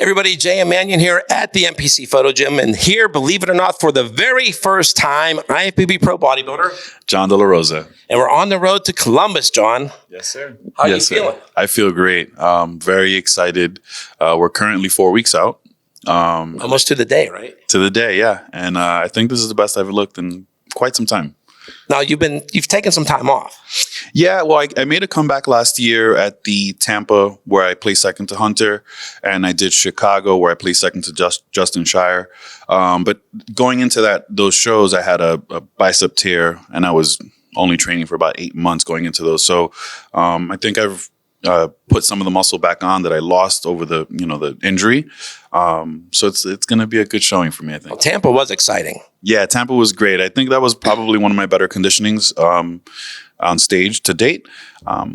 Everybody, Jay and Manion here at the NPC Photo Gym. And here, believe it or not, for the very first time, IFBB Pro Bodybuilder, Jon De La Rosa. And we're on the road to Columbus, John. Yes, sir. How are you feeling? I feel great. Very excited. We're currently 4 weeks out. Almost to the day, right? To the day, yeah. And I think this is the best I've looked in quite some time. Now, you've taken some time off. Yeah, well, I made a comeback last year at the Tampa where I placed second to Hunter, and I did Chicago where I placed second to Justin Shire. But going into those shows, I had a bicep tear, and I was only training for about 8 months going into those. So I think I've put some of the muscle back on that I lost over the injury. So it's going to be a good showing for me, I think. Well, Tampa was exciting. Yeah, Tampa was great. I think that was probably one of my better conditionings on stage to date.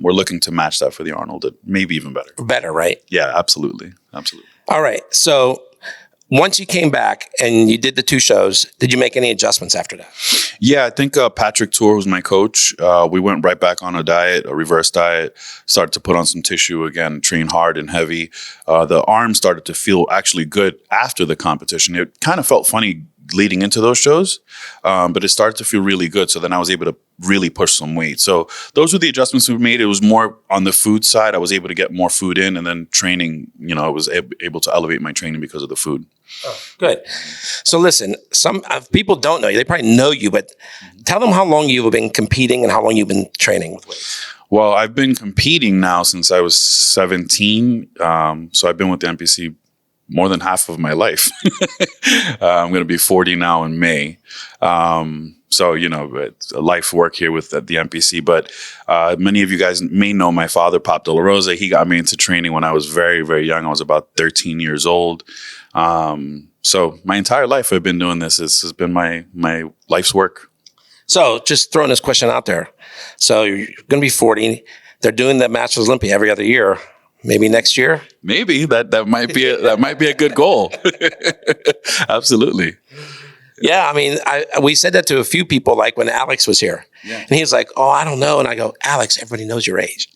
We're looking to match that for the Arnold, maybe even better. Better, right? Yeah, absolutely. Absolutely. All right. So once you came back and you did the 2 shows, did you make any adjustments after that? Yeah, I think Patrick Tour, who's my coach, we went right back on a diet, a reverse diet, started to put on some tissue again, train hard and heavy. The arm started to feel actually good after the competition. It kind of felt funny leading into those shows, but it started to feel really good. So then I was able to really push some weight. So those were the adjustments we made. It was more on the food side. I was able to get more food in, and then training, I was able to elevate my training because of the food. Oh, good. So listen, some people don't know you. They probably know you, but tell them how long you've been competing and how long you've been training with weights. Well, I've been competing now since I was 17. So I've been with the NPC more than half of my life. I'm going to be 40 now in May. So, it's a life work here with the NPC. But many of you guys may know my father, Pop De La Rosa. He got me into training when I was very, very young. I was about 13 years old. So my entire life I've been doing this. This has been my life's work. So just throwing this question out there. So you're going to be 40. They're doing the Masters Olympia every other year. Maybe next year? Maybe that might be a good goal. Absolutely. Yeah, I mean, we said that to a few people, like when Alex was here, and he was like, "Oh, I don't know," and I go, "Alex, everybody knows your age."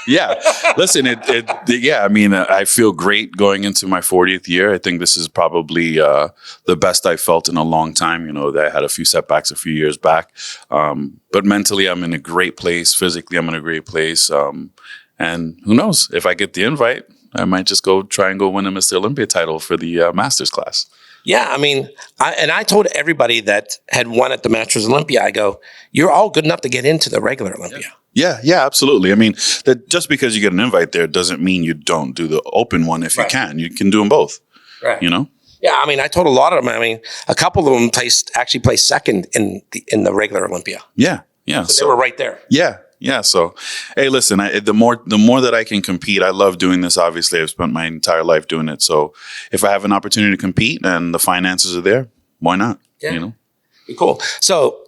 Yeah. Listen, I mean, I feel great going into my 40th year. I think this is probably the best I felt in a long time. That I had a few setbacks a few years back, but mentally, I'm in a great place. Physically, I'm in a great place. And who knows, if I get the invite, I might just try and go win a Mr. Olympia title for the Masters class. Yeah, I mean, I told everybody that had won at the Masters Olympia, I go, you're all good enough to get into the regular Olympia. Yeah, absolutely. I mean, that just because you get an invite there doesn't mean you don't do the open one if you can. You can do them both, right. Yeah, I mean, I told a lot of them, a couple of them actually placed second in the regular Olympia. Yeah. So they were right there. Yeah. So, hey, listen, the more that I can compete, I love doing this. Obviously, I've spent my entire life doing it. So if I have an opportunity to compete and the finances are there, why not? Yeah. Cool. So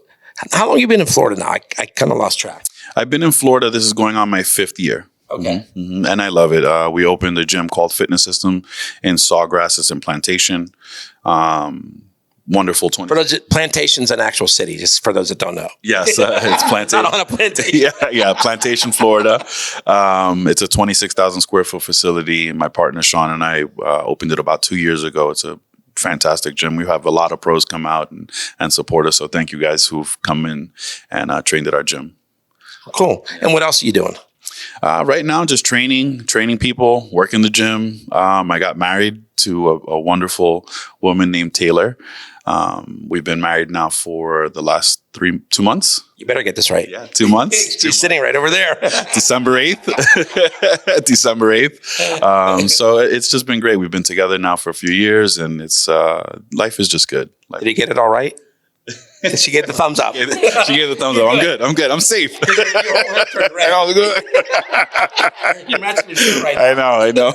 how long have you been in Florida now? I kind of lost track. I've been in Florida. This is going on my 5th year. Okay. Mm-hmm. And I love it. We opened a gym called Fitness System in Sawgrass. It's in Plantation. Wonderful. For those, Plantation's an actual city, just for those that don't know. Yes, it's Plantation. Not on a plantation. Yeah, Plantation, Florida. It's a 26,000 square foot facility. My partner Sean and I opened it about 2 years ago. It's a fantastic gym. We have a lot of pros come out and support us. So thank you guys who've come in and trained at our gym. Cool. And what else are you doing? Right now, just training2 working the gym. I got married to a wonderful woman named Taylor. We've been married now for the last 2 months. You better get this right. Yeah, 2 months. She's sitting right over there. December 8th. December 8th. So it's just been great. We've been together now for a few years, and it's life is just good. Did he get it all right? Did she get the thumbs up? She gave the thumbs up. I'm good. I'm safe. I'm good. You're matching your shirt right now. I know.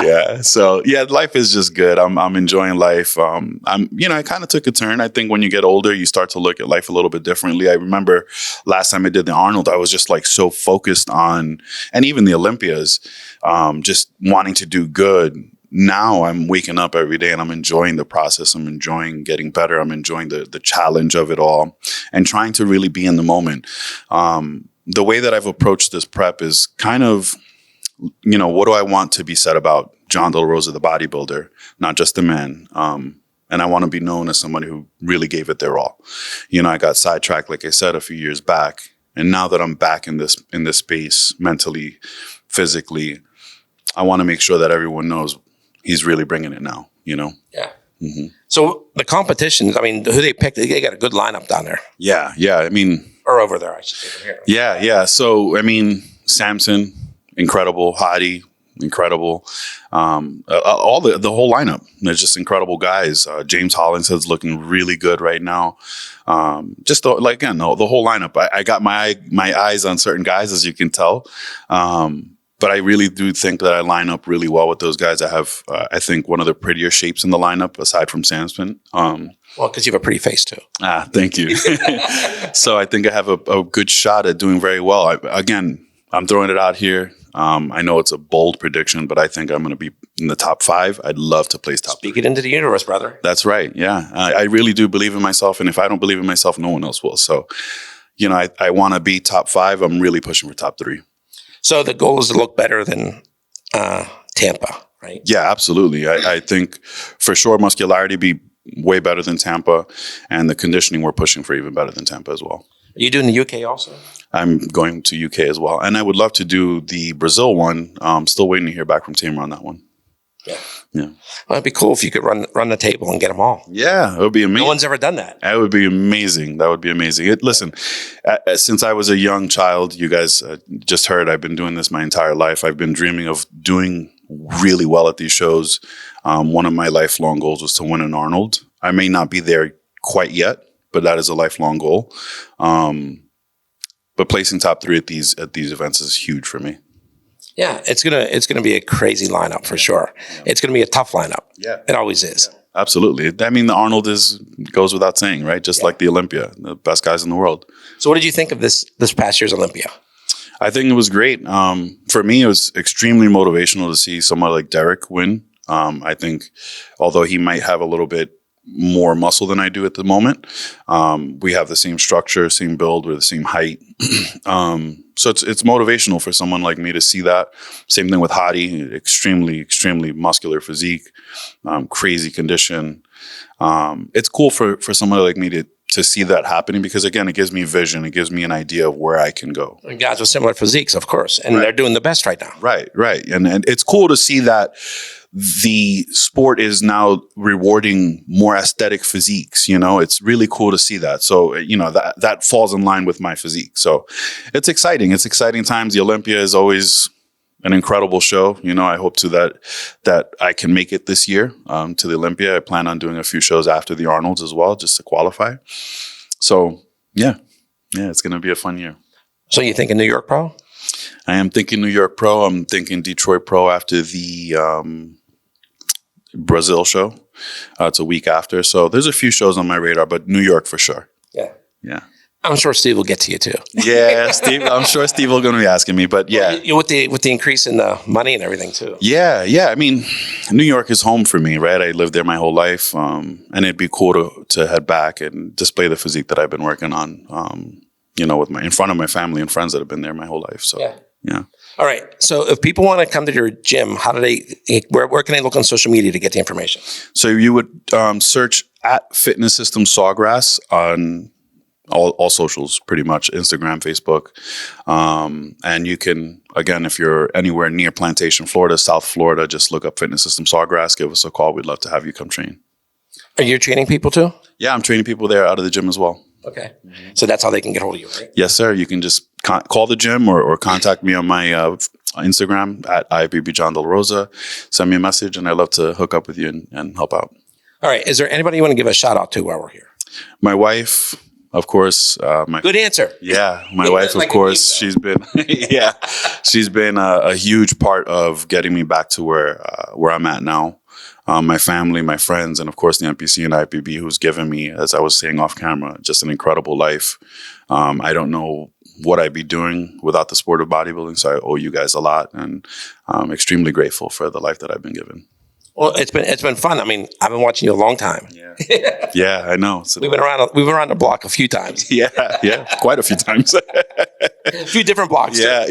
Yeah. So life is just good. I'm enjoying life. I kind of took a turn. I think when you get older, you start to look at life a little bit differently. I remember last time I did the Arnold, I was just like so focused on, and even the Olympias, just wanting to do good. Now I'm waking up every day and I'm enjoying the process. I'm enjoying getting better. I'm enjoying the challenge of it all and trying to really be in the moment. The way that I've approached this prep is kind of what do I want to be said about Jon De La Rosa, the bodybuilder, not just the man. And I want to be known as somebody who really gave it their all. I got sidetracked, like I said, a few years back. And now that I'm back in this space, mentally, physically, I want to make sure that everyone knows he's really bringing it now, Yeah. Mm-hmm. So the competitions, who they picked, they got a good lineup down there. Yeah. Or over there, I should say. Here. Yeah. So, Samson, incredible. Hadi, incredible. All the whole lineup. They're just incredible guys. James Hollinshead's looking really good right now. The whole lineup. I got my eyes on certain guys, as you can tell. But I really do think that I line up really well with those guys. I have, I think, one of the prettier shapes in the lineup, aside from Samson. Well, because you have a pretty face, too. Thank you. So I think I have a good shot at doing very well. I'm throwing it out here. I know it's a bold prediction, but I think I'm going to be in the top 5. I'd love to place top 3. Speak it into the universe, brother. That's right. Yeah. I really do believe in myself. And if I don't believe in myself, no one else will. So, I want to be top 5. I'm really pushing for top 3. So the goal is to look better than Tampa, right? Yeah, absolutely. I think for sure muscularity be way better than Tampa, and the conditioning we're pushing for even better than Tampa as well. Are you doing the UK also? I'm going to UK as well. And I would love to do the Brazil one. I'm still waiting to hear back from Tamer on that one. Yeah. Well, it'd be cool if you could run the table and get them all. Yeah, it would be amazing. No one's ever done that. That would be amazing. Listen, since I was a young child, you guys just heard, I've been doing this my entire life. I've been dreaming of doing really well at these shows. One of my lifelong goals was to win an Arnold. I may not be there quite yet, but that is a lifelong goal. But placing top 3 at these events is huge for me. Yeah, it's gonna be a crazy lineup for sure. Yeah. It's gonna be a tough lineup. Yeah, it always is. Yeah. Absolutely. The Arnold goes without saying, right? Just like the Olympia, the best guys in the world. So, what did you think of this past year's Olympia? I think it was great. For me, it was extremely motivational to see someone like Derek win. I think, although he might have a little bit more muscle than I do at the moment, we have the same structure, same build, we're the same height. So it's motivational for someone like me to see that. Same thing with Hadi, extremely, extremely muscular physique, crazy condition. It's cool for someone like me to see that happening because, again, it gives me vision. It gives me an idea of where I can go. And guys with similar physiques, of course, and they're doing the best right now. Right. And it's cool to see that the sport is now rewarding more aesthetic physiques. It's really cool to see that. So, that falls in line with my physique. So it's exciting. It's exciting times. The Olympia is always an incredible show. I hope that I can make it this year to the Olympia. I plan on doing a few shows after the Arnolds as well, just to qualify. So yeah, it's going to be a fun year. So you thinking New York Pro? I am thinking New York Pro. I'm thinking Detroit Pro after the Brazil show. It's a week after. So there's a few shows on my radar, but New York for sure. Yeah. I'm sure Steve will get to you too. Yeah, Steve. I'm sure Steve will going to be asking me, but yeah, with the increase in the money and everything too. Yeah. New York is home for me, right? I lived there my whole life, and it'd be cool to head back and display the physique that I've been working on. In front of my family and friends that have been there my whole life. So yeah. All right. So if people want to come to your gym, how do where can they look on social media to get the information? So you would search at Fitness System Sawgrass on all socials, pretty much, Instagram, Facebook. And you can, again, if you're anywhere near Plantation, Florida, South Florida, just look up Fitness System Sawgrass, give us a call. We'd love to have you come train. Are you training people too? Yeah, I'm training people there out of the gym as well. Okay. So that's how they can get hold of you, right? Yes, sir. You can just call the gym or contact me on my Instagram at IFBB Jon De La Rosa. Send me a message, and I'd love to hook up with you and help out. All right. Is there anybody you want to give a shout out to while we're here? My wife, of course. Good answer. Yeah, my wife, of course. She's been she's been a huge part of getting me back to where I'm at now. My family, my friends, and of course the NPC and IFBB, who's given me, as I was saying off camera, just an incredible life. I don't know what I'd be doing without the sport of bodybuilding, so I owe you guys a lot, and I'm extremely grateful for the life that I've been given. Well, it's been fun. I mean, I've been watching you a long time. Yeah, yeah, I know. So, We've been around the block a few times. yeah, quite a few times. A few different blocks. Yeah.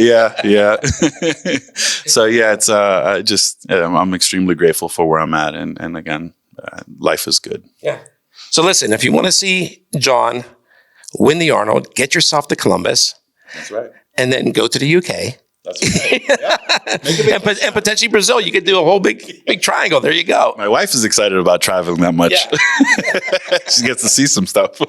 So yeah, it's I'm extremely grateful for where I'm at, and again, life is good. Yeah. So listen, if you want to see Jon win the Arnold, get yourself to Columbus. That's right. And then go to the UK. That's right. Yeah. and potentially Brazil. You could do a whole big triangle. There you go. My wife is excited about traveling that much. Yeah. She gets to see some stuff.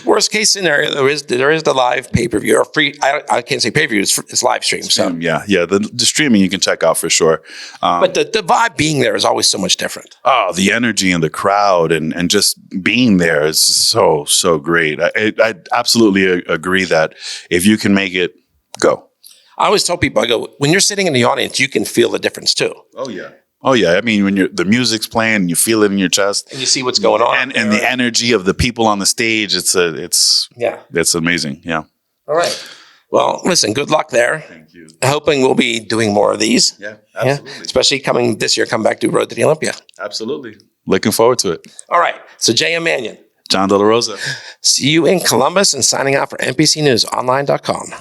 Worst case scenario, there is the live pay-per-view or free. I can't say pay-per-view. It's live stream. So yeah. The streaming you can check out for sure. But the vibe being there is always so much different. Oh, the energy and the crowd and just being there is so great. I absolutely agree that if you can make it, go. I always tell people, I go, when you're sitting in the audience, you can feel the difference too. Oh yeah. I mean, when the music's playing, you feel it in your chest, and you see what's going on, and the energy of the people on the stage. It's amazing. Yeah. All right. Well, listen. Good luck there. Thank you. Hoping we'll be doing more of these. Yeah, absolutely. Yeah? Especially coming this year, come back to Road to the Olympia. Absolutely. Looking forward to it. All right. So J.M. Manion. Jon De La Rosa. See you in Columbus and signing out for NPCNewsOnline.com.